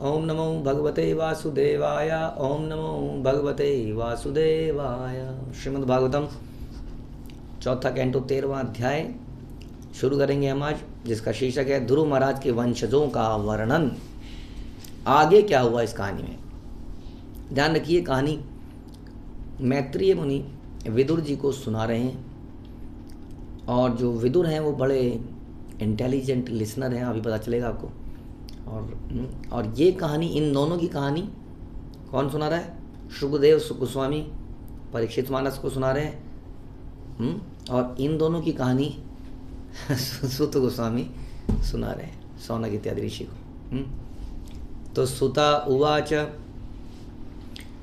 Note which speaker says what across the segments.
Speaker 1: ओम नमो भगवते वासुदेवाय। ओम नमो भगवते वासुदेवाय। श्रीमद् भागवतम चौथा कैंटो 13वां अध्याय शुरू करेंगे हम आज, जिसका शीर्षक है ध्रुव महाराज के वंशजों का वर्णन। आगे क्या हुआ इस कहानी में, ध्यान रखिए। कहानी मैत्रेय मुनि विदुर जी को सुना रहे हैं, और जो विदुर हैं वो बड़े इंटेलिजेंट लिसनर हैं, अभी पता चलेगा आपको। और ये कहानी, इन दोनों की कहानी कौन सुना रहा है? शुकदेव गोस्वामी परीक्षित मानस को सुना रहे हैं, और इन दोनों की कहानी सुत गोस्वामी सुना रहे हैं सौनक इत्यादि ऋषि को। तो सुता उवाच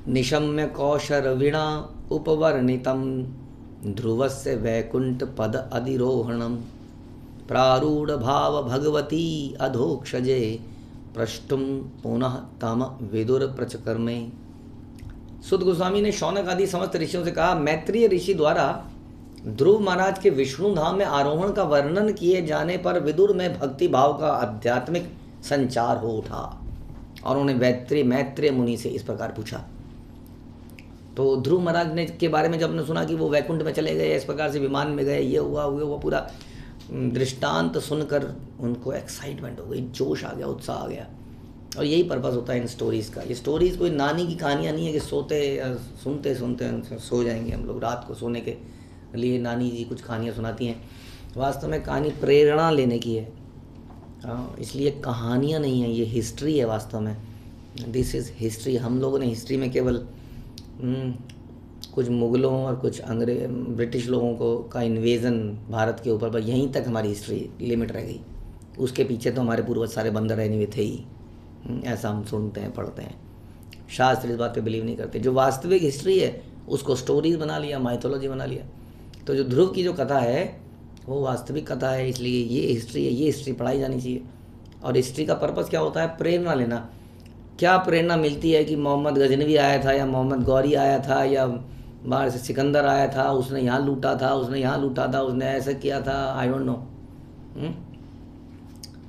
Speaker 1: निशम्य कौशरविणा उपवर्णितं ध्रुवस्य वैकुंठ पद अधिरोहणं प्रारूढ़ भाव भगवती अधोक्षजे प्रष्टुम पुनः तम विदुर प्रचकर्मे। सुत गोस्वामी ने शौनक आदि समस्त ऋषियों से कहा, मैत्रेय ऋषि द्वारा ध्रुव महाराज के विष्णु धाम में आरोहण का वर्णन किए जाने पर विदुर में भक्ति भाव का आध्यात्मिक संचार हो उठा, और उन्होंने मैत्रेय मुनि से इस प्रकार पूछा। तो ध्रुव महाराज ने के बारे में जब ने सुना कि वो वैकुंठ में चले गए, इस प्रकार से विमान में गए, ये हुआ पूरा दृष्टांत सुनकर उनको एक्साइटमेंट हो गई, जोश आ गया, उत्साह आ गया। और यही पर्पस होता है इन स्टोरीज़ का। ये स्टोरीज़ कोई नानी की कहानियाँ नहीं है कि सुनते सुनते सो जाएंगे हम लोग। रात को सोने के लिए नानी जी कुछ कहानियाँ सुनाती हैं, वास्तव में कहानी प्रेरणा लेने की है। इसलिए कहानियाँ नहीं है, ये हिस्ट्री है वास्तव में। This is history. हम लोगों ने हिस्ट्री में केवल कुछ मुग़लों और कुछ ब्रिटिश लोगों को का इन्वेज़न भारत के ऊपर, पर यहीं तक हमारी हिस्ट्री लिमिट रह गई। उसके पीछे तो हमारे पूर्वज सारे बंदर रहने थे ही। ऐसा हम सुनते हैं, पढ़ते हैं। शास्त्र इस बात पे बिलीव नहीं करते। जो वास्तविक हिस्ट्री है उसको स्टोरीज बना लिया, माइथोलॉजी बना लिया। तो जो ध्रुव की जो कथा है वो वास्तविक कथा है, इसलिए ये हिस्ट्री है, ये हिस्ट्री पढ़ाई जानी चाहिए। और हिस्ट्री का पर्पस क्या होता है? प्रेरणा लेना। क्या प्रेरणा मिलती है कि मोहम्मद गजनवी आया था, या मोहम्मद गौरी आया था, या बाहर से सिकंदर आया था, उसने यहाँ लूटा था, उसने ऐसा किया था, आई डोंट नो।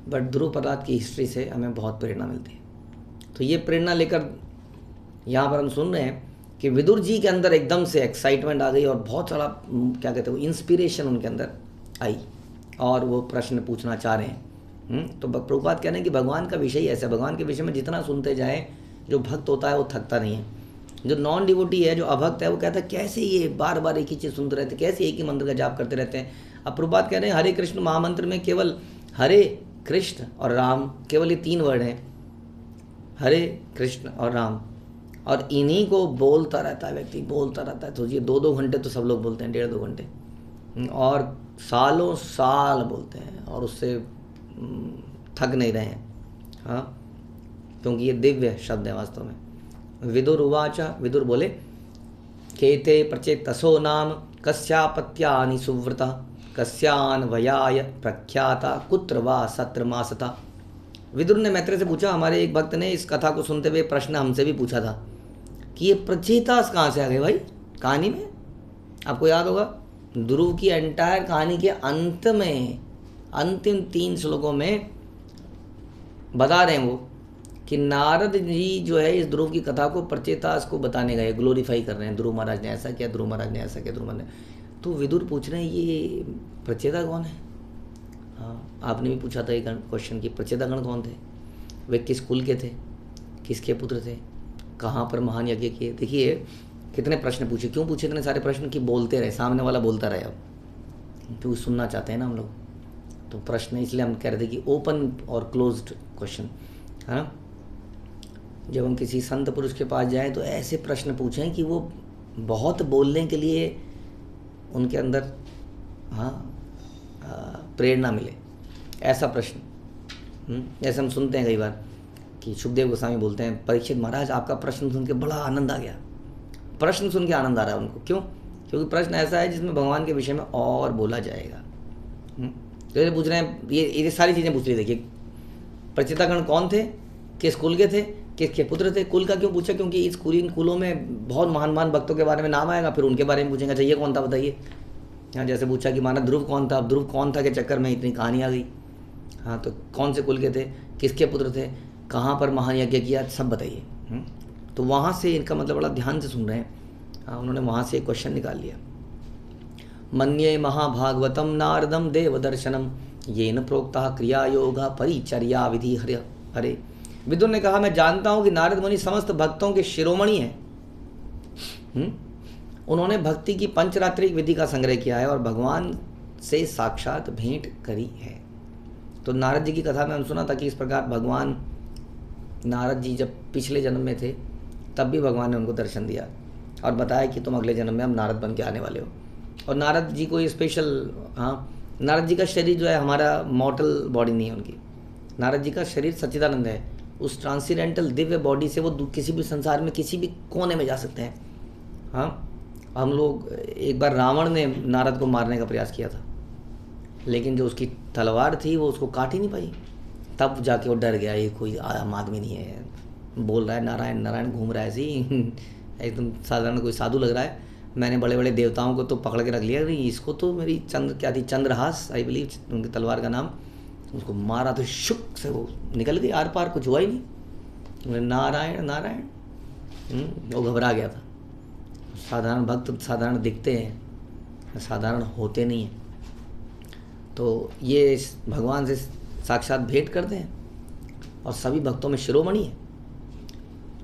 Speaker 1: बट ध्रुव महाराज की हिस्ट्री से हमें बहुत प्रेरणा मिलती है। तो ये प्रेरणा लेकर यहाँ पर हम सुन रहे हैं कि विदुर जी के अंदर एकदम से एक्साइटमेंट आ गई, और बहुत सारा क्या कहते हैं वो इंस्पिरेशन उनके अंदर आई, और वो प्रश्न पूछना चाह रहे हैं। तो प्रभुपाद कह रहे हैं कि भगवान का विषय ही ऐसा है। भगवान के विषय में जितना सुनते जाएं, जो भक्त होता है वो थकता नहीं है। जो नॉन डिवोटी है, जो अभक्त है, वो कहता है कैसे ये बार बार एक ही चीज़ सुनते रहते, कैसे एक ही मंत्र का जाप करते रहते हैं। अब प्रभुपाद कह रहे हैं हरे कृष्ण महामंत्र में केवल हरे कृष्ण और राम, केवल ये 3 वर्ड हैं, हरे कृष्ण और राम, और इन्हीं को बोलता रहता है व्यक्ति, बोलता रहता है। तो ये 2-2 घंटे तो सब लोग बोलते हैं, 1.5-2 घंटे, और सालों साल बोलते हैं, और उससे थक नहीं रहे हैं। हाँ, क्योंकि ये दिव्य शब्द है वास्तव में। विदुर उवाच, विदुर बोले, केते प्रचेतसो नाम कस्यापत्यानि सुव्रता कस्यान वयाय प्रख्याता कुत्र वा सत्रमासता। विदुर ने मैत्रेय से पूछा, हमारे एक भक्त ने इस कथा को सुनते हुए प्रश्न हमसे भी पूछा था कि ये प्रचेतास कहाँ से आ गए भाई कहानी में। आपको याद होगा ध्रुव की एंटायर कहानी के अंत में, अंतिम 3 श्लोकों में बता रहे हैं वो कि नारद जी जो है इस ध्रुव की कथा को प्रचेतास को बताने गए, ग्लोरीफाई कर रहे हैं। ध्रुव महाराज ने ऐसा किया, ध्रुव महाराज ने ऐसा किया, ध्रुव महाराज ने। तो विदुर पूछ रहे हैं ये प्रचेता कौन है? हाँ, आपने भी पूछा था एक क्वेश्चन कि प्रचेतागण कौन थे, वे किस कुल के थे, किसके पुत्र थे, कहाँ पर महान यज्ञ किए। देखिए कितने प्रश्न पूछे। क्यों पूछे इतने सारे प्रश्न? कि बोलते रहे, सामने वाला बोलता रहे। अब क्योंकि सुनना चाहते हैं ना हम लोग, तो प्रश्न इसलिए हम कह रहे थे कि ओपन और क्लोज्ड क्वेश्चन है ना। जब हम किसी संत पुरुष के पास जाएं तो ऐसे प्रश्न पूछें कि वो बहुत बोलने के लिए उनके अंदर प्रेरणा मिले, ऐसा प्रश्न। जैसे हम सुनते हैं कई बार कि सुखदेव गोस्वामी बोलते हैं, परीक्षित महाराज आपका प्रश्न सुन के बड़ा आनंद आ गया। प्रश्न सुन के आनंद आ रहा है उनको, क्यों? क्योंकि प्रश्न ऐसा है जिसमें भगवान के विषय में और बोला जाएगा। तो ये पूछ रहे हैं, ये सारी चीज़ें पूछ रही। देखिए प्रचेतागण कौन थे, किस कुल के थे, किसके पुत्र थे। कुल का क्यों पूछा? क्योंकि इस कुलों में बहुत महान महान भक्तों के बारे में नाम आएगा, फिर उनके बारे में पूछेंगे, अच्छा ये कौन था बताइए। हाँ, जैसे पूछा कि माना ध्रुव कौन था, अब ध्रुव कौन था के चक्कर में इतनी कहानी आ गई। हाँ, तो कौन से कुल के थे, किसके पुत्र थे, कहाँ पर महान यज्ञ किया, सब बताइए। तो वहाँ से इनका मतलब बड़ा ध्यान से सुन रहे हैं। उन्होंने वहाँ से एक क्वेश्चन निकाल लिया। मन्ये महाभागवतम नारदम देव दर्शनम येन प्रोक्ता क्रिया योगा परिचर्या विधि हरे हरे। विदुर ने कहा, मैं जानता हूँ कि नारद मुनि समस्त भक्तों के शिरोमणि हैं। उन्होंने भक्ति की पंचरात्रिक विधि का संग्रह किया है और भगवान से साक्षात भेंट करी है। तो नारद जी की कथा में हम सुना था कि इस प्रकार भगवान नारद जी जब पिछले जन्म में थे तब भी भगवान ने उनको दर्शन दिया और बताया कि तुम अगले जन्म में हम नारद बन के आने वाले हो। और नारद जी को ये स्पेशल, नारद जी का शरीर जो है हमारा मॉर्टल बॉडी नहीं है उनकी। नारद जी का शरीर सच्चिदानंद है। उस ट्रांसीडेंटल दिव्य बॉडी से वो किसी भी संसार में किसी भी कोने में जा सकते हैं। हाँ, हम लोग एक बार रावण ने नारद को मारने का प्रयास किया था, लेकिन जो उसकी तलवार थी वो उसको काट ही नहीं पाई। तब जाके वो डर गया, ये कोई आम आदमी नहीं है, बोल रहा है नारायण नारायण घूम रहा है ऐसे ही एकदम साधारण कोई साधु लग रहा है। मैंने बड़े बड़े देवताओं को तो पकड़ के रख लिया, नहीं इसको तो मेरी क्या थी, चंद्रहास आई बिलीव उनकी तलवार का नाम, उसको मारा तो शुक से वो निकल गई आर पार, कुछ हुआ ही नहीं। नारायण नारायण, वो घबरा गया था। साधारण भक्त साधारण दिखते हैं, साधारण होते नहीं हैं। तो ये भगवान से साक्षात भेंट करते हैं और सभी भक्तों में शिरोमणि है।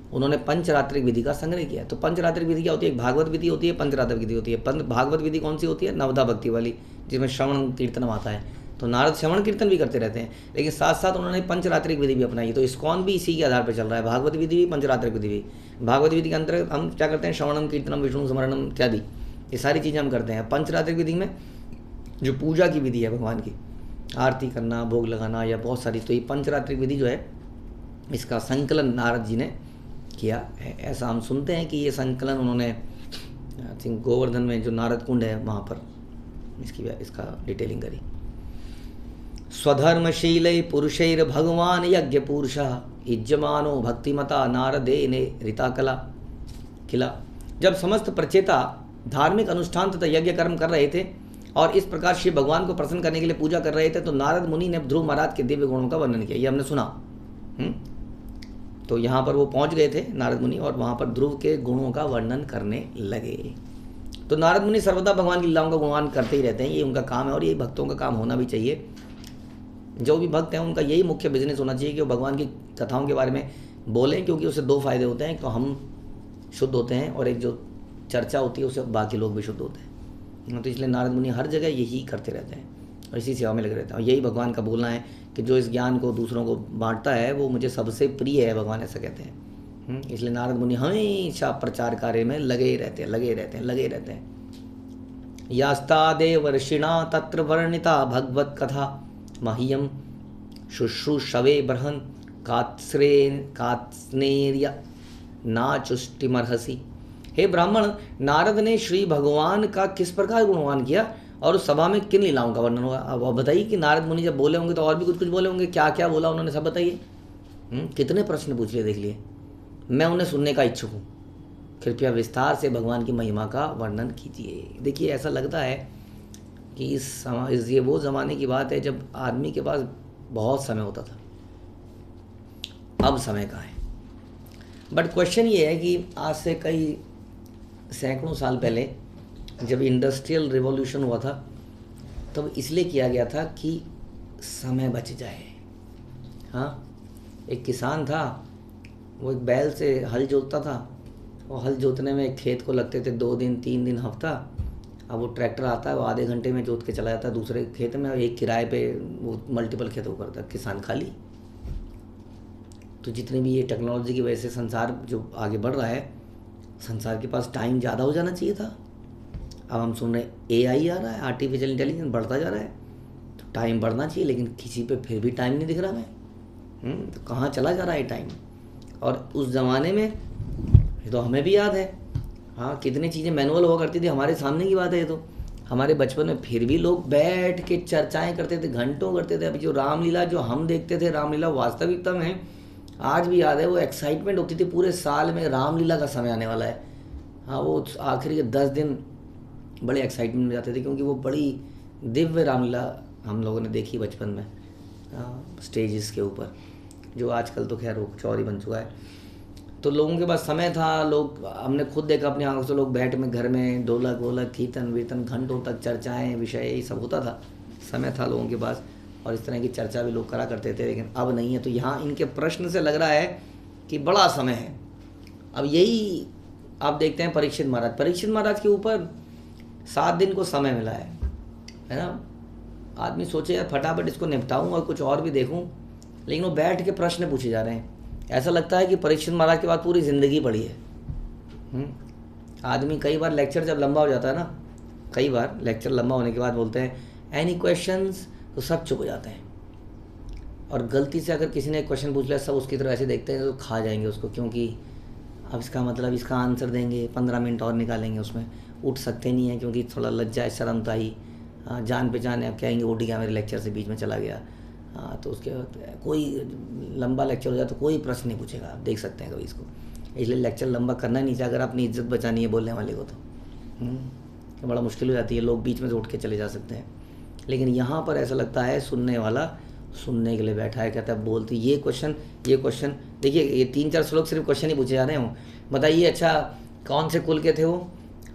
Speaker 1: उन्होंने पंचरात्रिक विधि का संग्रह किया। तो पंचरात्रिक विधि क्या होती है? एक भागवत विधि होती है, पंचरात्रिक विधि होती है। भागवत विधि कौन सी होती है? नवदा भक्ति वाली, जिसमें श्रवण कीर्तन आता है। तो नारद श्रवण कीर्तन भी करते रहते हैं, लेकिन साथ साथ उन्होंने पंचरात्रिक विधि भी अपनाई। तो इस्कॉन भी इसी के आधार पर चल रहा है, भागवत विधि भी पंचरात्रिक विधि भी। भागवत विधि के अंतर्गत हम क्या करते हैं? श्रवणम कीर्तनम विष्णु स्मरणम इत्यादि, ये सारी चीज़ें हम करते हैं। पंचरात्रिक विधि में जो पूजा की विधि है, भगवान की आरती करना, भोग लगाना या बहुत सारी, तो ये पंचरात्रिक विधि जो है इसका संकलन नारद जी ने किया है। ऐसा हम सुनते हैं कि ये संकलन उन्होंने आई थिंक गोवर्धन में जो नारद कुंड है वहाँ पर इसका डिटेलिंग करी। स्वधर्मशील पुरुषैर भगवान यज्ञ पुरुषः इज्जमानो भक्तिमता नारदे ने ऋता कला किला। जब समस्त प्रचेता धार्मिक अनुष्ठान तथा यज्ञ कर्म कर रहे थे और इस प्रकार शिव भगवान को प्रसन्न करने के लिए पूजा कर रहे थे, तो नारद मुनि ने ध्रुव महाराज के दिव्य गुणों का वर्णन किया। ये हमने सुना। तो यहाँ पर वो पहुँच गए थे नारद मुनि और वहाँ पर ध्रुव के गुणों का वर्णन करने लगे। तो नारद मुनि सर्वदा भगवान की लीलाओं का गुणगान करते ही रहते हैं, ये उनका काम है और ये भक्तों का काम होना भी चाहिए। जो भी भक्त हैं उनका यही मुख्य बिजनेस होना चाहिए कि वो भगवान की कथाओं के बारे में बोलें, क्योंकि उससे दो फायदे होते हैं, तो हम शुद्ध होते हैं और एक जो चर्चा होती है उससे बाकी लोग भी शुद्ध होते हैं। तो इसलिए नारद मुनि हर जगह यही करते रहते हैं और इसी सेवा में लगे रहते हैं। और यही भगवान का बोलना है कि जो इस ज्ञान को दूसरों को बांटता है वो मुझे सबसे प्रिय है, भगवान ऐसा कहते हैं। इसलिए नारद मुनि हमेशा प्रचार कार्य में लगे रहते हैं। यास्तादेव ऋषिणा तत्र वर्णिता भगवत कथा मह्यम शुश्रूषवे बृहन् कात्स्नेर्य नाचुष्टिमर्हसि। हे ब्राह्मण, नारद ने श्री भगवान का किस प्रकार गुणगान किया और उस सभा में किन लीलाओं का वर्णन हुआ। अब बताइए कि नारद मुनि जब बोले होंगे तो और भी कुछ बोले होंगे, क्या क्या बोला उन्होंने, सब बताइए। कितने प्रश्न पूछ लिए, देख लिए। मैं उन्हें सुनने का इच्छुक हूँ। कृपया विस्तार से भगवान की महिमा का वर्णन कीजिए। देखिए, ऐसा लगता है कि ये वो ज़माने की बात है जब आदमी के पास बहुत समय होता था, अब समय कहाँ है। बट क्वेश्चन ये है कि आज से कई सैकड़ों साल पहले जब इंडस्ट्रियल रिवॉल्यूशन हुआ था तब इसलिए किया गया था कि समय बच जाए। हाँ, एक किसान था, वो एक बैल से हल जोतता था और हल जोतने में खेत को लगते थे 2 दिन 3 दिन हफ्ता। अब वो ट्रैक्टर आता है, वो आधे घंटे में जोत के चला जाता है दूसरे खेत में, और एक किराए पे वो मल्टीपल खेतों को करता है, किसान खाली। तो जितनी भी ये टेक्नोलॉजी की वजह से संसार जो आगे बढ़ रहा है, संसार के पास टाइम ज़्यादा हो जाना चाहिए था। अब हम सुन रहे AI आ रहा है, आर्टिफिशियल इंटेलिजेंस बढ़ता जा रहा है, तो टाइम बढ़ना चाहिए, लेकिन किसी पे फिर भी टाइम नहीं दिख रहा मैं। तो कहाँ चला जा रहा है टाइम। और उस ज़माने में ये तो हमें भी याद है, हाँ, कितनी चीज़ें मैनुअल हुआ करती थी, हमारे सामने की बात है ये तो, हमारे बचपन में। फिर भी लोग बैठ के चर्चाएँ करते थे, घंटों करते थे। अभी जो रामलीला जो हम देखते थे, रामलीला वास्तविकता में आज भी याद है, वो एक्साइटमेंट होती थी पूरे साल में रामलीला का समय आने वाला है। हाँ, वो आखिरी के 10 दिन बड़े एक्साइटमेंट में जाते थे, क्योंकि वो बड़ी दिव्य रामलीला हम लोगों ने देखी बचपन में स्टेजेस के ऊपर। जो आजकल तो खैर वो कुछ और ही बन चुका है। तो लोगों के पास समय था, लोग, हमने खुद देखा अपनी आंखों से, लोग बैठ में घर में ढोलक वोलक कीर्तन वीर्तन घंटों तक चर्चाएं विषय यही सब होता था, समय था लोगों के पास और इस तरह की चर्चा भी लोग करा करते थे, लेकिन अब नहीं है। तो यहाँ इनके प्रश्न से लग रहा है कि बड़ा समय है। अब यही आप देखते हैं परीक्षित महाराज के ऊपर 7 दिन को समय मिला है ना। आदमी सोचे यार फटाफट इसको निपटाऊं और कुछ और भी देखूं, लेकिन वो बैठ के प्रश्न पूछे जा रहे हैं। ऐसा लगता है कि परीक्षित महाराज के बाद पूरी ज़िंदगी पड़ी है। आदमी कई बार लेक्चर जब लंबा हो जाता है ना, कई बार लेक्चर लंबा होने के बाद बोलते हैं एनी क्वेश्चंस, तो सब चुप हो जाते हैं। और गलती से अगर किसी ने एक क्वेश्चन पूछ लिया, सब उसकी तरफ ऐसे देखते हैं तो खा जाएंगे उसको, क्योंकि अब इसका मतलब इसका आंसर देंगे, 15 मिनट और निकालेंगे, उसमें उठ सकते नहीं है क्योंकि थोड़ा लज्जा शर्म था ही, जान पहचान है, अब कहेंगे उठ गया मेरे लेक्चर से बीच में चला गया। तो उसके बाद कोई लंबा लेक्चर हो जाए तो कोई प्रश्न नहीं पूछेगा, आप देख सकते हैं कभी इसको। इसलिए लेक्चर लंबा करना नहीं चाहिए अगर अपनी इज्जत बचानी है बोलने वाले को, तो बड़ा मुश्किल हो जाती है, लोग बीच में से उठ के चले जा सकते हैं। लेकिन यहाँ पर ऐसा लगता है सुनने वाला सुनने के लिए बैठा है, कहता है बोलती ये क्वेश्चन देखिए, ये 3-4 श्लोक सिर्फ क्वेश्चन ही पूछे जा रहे हों। बताइए अच्छा कौन से कुल के थे वो,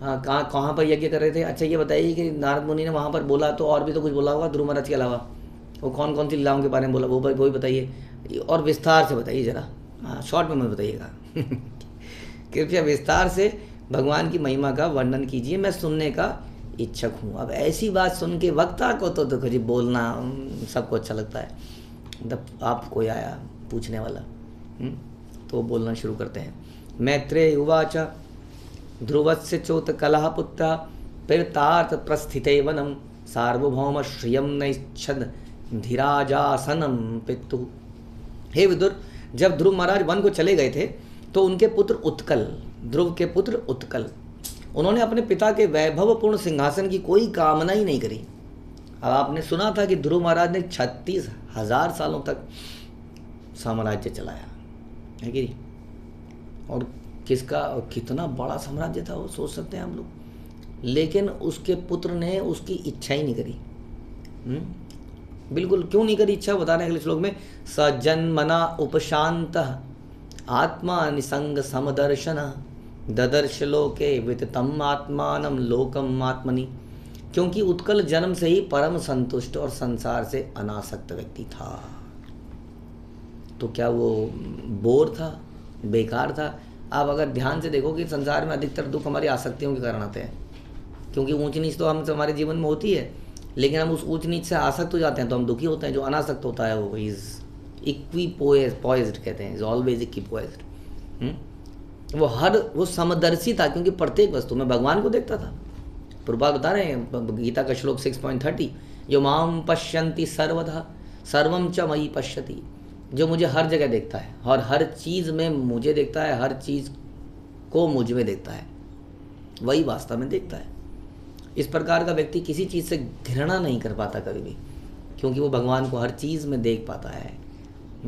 Speaker 1: कहाँ पर यज्ञ कर रहे थे, अच्छा ये बताइए कि नारद मुनि ने वहाँ पर बोला तो और भी तो कुछ बोला होगा ध्रुव महाराज के अलावा, वो कौन कौन सी लीलाओं के बारे में बोला, वो भी बताइए और विस्तार से बताइए ज़रा, हाँ शॉर्ट में मत बताइएगा कृपया विस्तार से भगवान की महिमा का वर्णन कीजिए, मैं सुनने का इच्छुक हूँ। अब ऐसी बात सुन के वक्ता को तो देखो जी बोलना सबको अच्छा लगता है, मतलब आप कोई आया पूछने वाला, तो बोलना शुरू करते हैं। मैत्रेय उवाच ध्रुवस्य चोत कलह पुत्र प्रेतार्थ प्रस्थिते वनम सार्वभौम श्रियम नैच्छद धीराजासनम पितु। हे विदुर, जब ध्रुव महाराज वन को चले गए थे तो उनके पुत्र उत्कल, ध्रुव के पुत्र उत्कल, उन्होंने अपने पिता के वैभवपूर्ण सिंहासन की कोई कामना ही नहीं करी। अब आपने सुना था कि ध्रुव महाराज ने 36,000 सालों तक साम्राज्य चलाया है कि नहीं, और किसका और कितना बड़ा साम्राज्य था वो सोच सकते हैं हम लोग। लेकिन उसके पुत्र ने उसकी इच्छा ही नहीं करी। बिल्कुल क्यों नहीं करी इच्छा, बता रहे हैं अगले श्लोक में। सजन्मना उपशांत आत्मा निसंग समदर्शन ददर्श लोके विततम आत्मानम लोकम आत्मनि। क्योंकि उत्कल जन्म से ही परम संतुष्ट और संसार से अनासक्त व्यक्ति था। तो क्या वो बोर था, बेकार था? आप अगर ध्यान से देखो कि संसार में अधिकतर दुख हमारी आसक्तियों के कारण आते हैं, क्योंकि ऊंच नीच तो हम हमारे जीवन में होती है, लेकिन हम उस ऊंच नीच से आसक्त हो जाते हैं तो हम दुखी होते हैं। जो अनासक्त होता है वो इज इक्विपोइज्ड कहते हैं, इज ऑलवेज इक्विपोइज्ड। वो समदर्शी था, क्योंकि प्रत्येक वस्तु में भगवान को देखता था। प्रभुपाद बता रहे हैं गीता का श्लोक 6.30, जो माम पश्यन्ति सर्वदा सर्वम च मयि पश्यति, जो मुझे हर जगह देखता है और हर चीज़ में मुझे देखता है, हर चीज़ को मुझ में देखता है, वही वास्तव में देखता है। इस प्रकार का व्यक्ति किसी चीज़ से घृणा नहीं कर पाता कभी भी, क्योंकि वो भगवान को हर चीज़ में देख पाता है।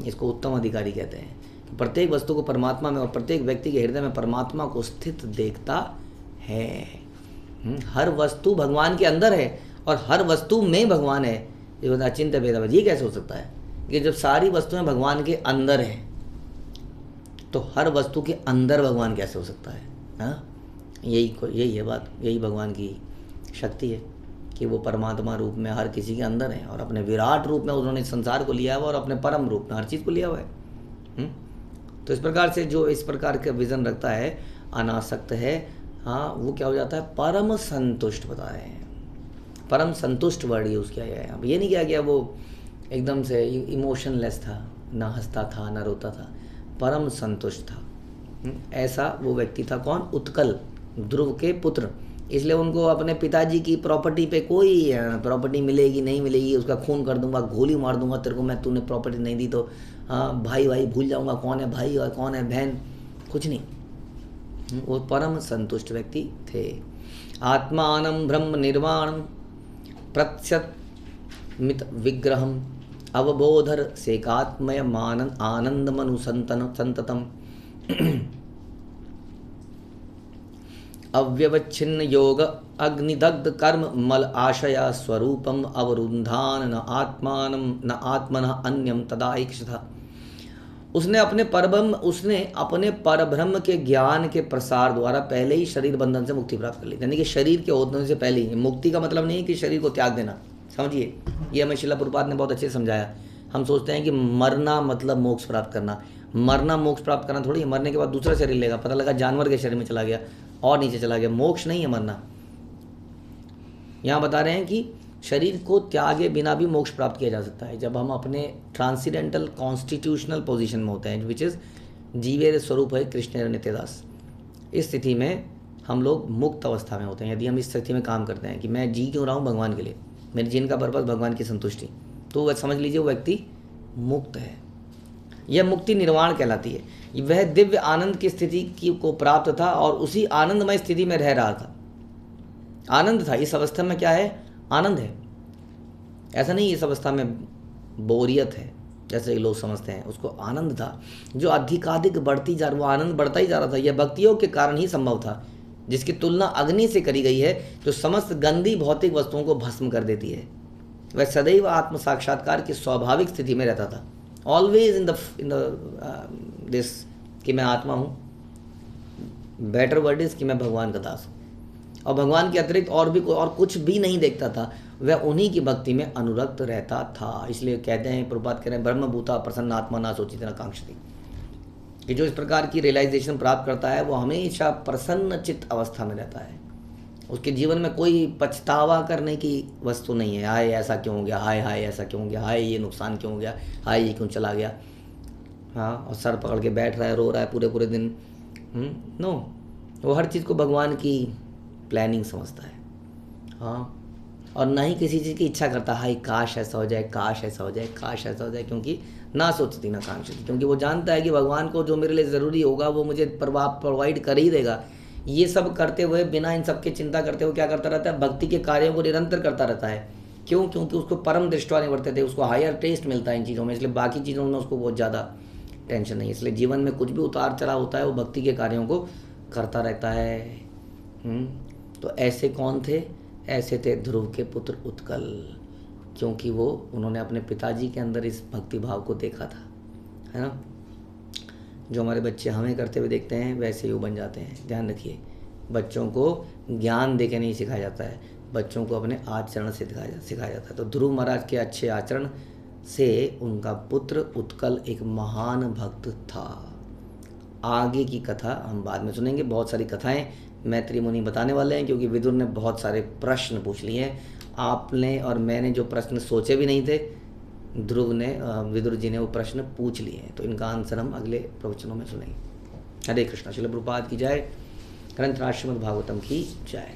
Speaker 1: इसको उत्तम अधिकारी कहते हैं कि प्रत्येक वस्तु को परमात्मा में और प्रत्येक व्यक्ति के हृदय में परमात्मा को स्थित देखता है। हर वस्तु भगवान के अंदर है और हर वस्तु में भगवान है। ये बता अचिंत्य भेद, ये कैसे हो सकता है कि जब सारी वस्तुएं भगवान के अंदर हैं तो हर वस्तु के अंदर भगवान कैसे हो सकता है? हाँ, यही है बात, यही भगवान की शक्ति है कि वो परमात्मा रूप में हर किसी के अंदर है और अपने विराट रूप में उन्होंने संसार को लिया हुआ और अपने परम रूप में हर चीज़ को लिया हुआ है। तो इस प्रकार से जो इस प्रकार का विजन रखता है, अनासक्त है, हाँ, वो क्या हो जाता है? परम संतुष्ट बता रहे हैं। परम संतुष्ट वर्ड यूज़ किया गया है। अब ये नहीं किया गया वो एकदम से इमोशनलेस था, ना हंसता था ना रोता था, परम संतुष्ट था। ऐसा वो व्यक्ति था। कौन? उत्कल, ध्रुव के पुत्र। इसलिए उनको अपने पिताजी की प्रॉपर्टी पे कोई प्रॉपर्टी मिलेगी नहीं मिलेगी, उसका खून कर दूंगा, गोली मार दूंगा तेरे को मैं, तूने प्रॉपर्टी नहीं दी तो भाई भाई भूल जाऊंगा कौन है भाई और कौन है बहन, कुछ नहीं। वो परम संतुष्ट व्यक्ति थे। आत्मानं ब्रह्म निर्वाणम प्रत्यमित विग्रहम अवबोधर सेकात्मय मानन आनंद मनु संततम अव्यवच्छिन्न योग अग्निदग्ध कर्म मल आशया स्वरूपम अवरुन्धान न आत्मानं न आत्मनः अन्यम तदा ऐक्षथ उसने अपने परब्रह्म के ज्ञान के प्रसार द्वारा पहले ही शरीर बंधन से मुक्ति प्राप्त कर ली, यानी कि शरीर के होने से पहले ही। मुक्ति का मतलब नहीं है कि शरीर को त्याग देना, समझिए, ये हमें श्रील प्रभुपाद ने बहुत अच्छे से समझाया। हम सोचते हैं कि मरना मतलब मोक्ष प्राप्त करना, मरना मोक्ष प्राप्त करना थोड़ी है। मरने के बाद दूसरा शरीर लेगा, पता लगा जानवर के शरीर में चला गया और नीचे चला गया, मोक्ष नहीं है मरना। यहाँ बता रहे हैं कि शरीर को त्यागे बिना भी मोक्ष प्राप्त किया जा सकता है, जब हम अपने ट्रांसीडेंटल कॉन्स्टिट्यूशनल पोजीशन में होते हैं, विच इज़ जीवेर स्वरूप है कृष्ण नित्यदास। इस स्थिति में हम लोग मुक्त अवस्था में होते हैं। यदि हम इस स्थिति में काम करते हैं कि मैं जी क्यों रहा हूँ भगवान के लिए, मेरे जीने का पर्पस भगवान की संतुष्टि, तो वह समझ लीजिए वो व्यक्ति मुक्त है। यह मुक्ति निर्वाण कहलाती है। वह दिव्य आनंद की स्थिति को प्राप्त था और उसी आनंदमय स्थिति में रह रहा था। आनंद था, इस अवस्था में क्या है, आनंद है। ऐसा नहीं इस अवस्था में बोरियत है जैसे लोग समझते हैं, उसको आनंद था जो अधिकाधिक बढ़ती जा रहा, वो आनंद बढ़ता ही जा रहा था। यह भक्तियों के कारण ही संभव था, जिसकी तुलना अग्नि से करी गई है जो समस्त गंदी भौतिक वस्तुओं को भस्म कर देती है। वह सदैव आत्म साक्षात्कार की स्वाभाविक स्थिति में रहता था, ऑलवेज इन द दिस कि मैं आत्मा हूँ। बेटर वर्ड इज कि मैं भगवान का दास हूँ और भगवान के अतिरिक्त और कुछ भी नहीं देखता था। वह उन्हीं की भक्ति में अनुरक्त रहता था। इसलिए कहते हैं, प्रभुपाद कह रहे हैं, ब्रह्मभूता प्रसन्न आत्मा ना सोचित न कांक्षति, कि जो इस प्रकार की रियलाइजेशन प्राप्त करता है वो हमेशा प्रसन्न चित्त अवस्था में रहता है। उसके जीवन में कोई पछतावा करने की वस्तु नहीं है, हाय ऐसा क्यों हो गया, हाय हाय ऐसा क्यों हो गया, हाय ये नुकसान क्यों हो गया, हाय ये क्यों चला गया, हाँ, और सर पकड़ के बैठ रहा है, रो रहा है पूरे पूरे दिन। नो, वो हर चीज़ को भगवान की प्लानिंग समझता है, हाँ, और ना ही किसी चीज़ की इच्छा करता, हाय काश ऐसा हो जाए, काश ऐसा हो जाए, काश ऐसा हो जाए, क्योंकि ना सोचती ना कांक्षती, क्योंकि वो जानता है कि भगवान को जो मेरे लिए ज़रूरी होगा वो मुझे प्रोवाइड कर ही देगा। ये सब करते हुए, बिना इन सब की चिंता करते हुए क्या करता रहता है, भक्ति के कार्यों को निरंतर करता रहता है। क्यों? क्योंकि उसको परम दृष्टवा निवर्तते थे, उसको हायर टेस्ट मिलता है इन चीज़ों में, इसलिए बाकी चीज़ों में उसको बहुत ज़्यादा टेंशन नहीं। इसलिए जीवन में कुछ भी उतार चढ़ाव होता है वो भक्ति के कार्यों को करता रहता है। तो ऐसे कौन थे? ऐसे थे ध्रुव के पुत्र उत्कल, क्योंकि उन्होंने अपने पिताजी के अंदर इस भक्ति भाव को देखा था, है ना। जो हमारे बच्चे हमें करते हुए देखते हैं वैसे ही वो बन जाते हैं। ध्यान रखिए, बच्चों को ज्ञान देके नहीं सिखाया जाता है, बच्चों को अपने आचरण से सिखाया जाता है। तो ध्रुव महाराज के अच्छे आचरण से उनका पुत्र उत्कल एक महान भक्त था। आगे की कथा हम बाद में सुनेंगे। बहुत सारी कथाएं मैत्री मुनि बताने वाले हैं, क्योंकि विदुर ने बहुत सारे प्रश्न पूछ लिए हैं। आपने और मैंने जो प्रश्न सोचे भी नहीं थे, ध्रुव ने, विदुर जी ने वो प्रश्न पूछ लिए हैं। तो इनका आंसर हम अगले प्रवचनों में सुनेंगे। हरे कृष्णा। श्रील प्रभुपाद की जय। ग्रंथ राज श्रीमद् भागवतम की जय।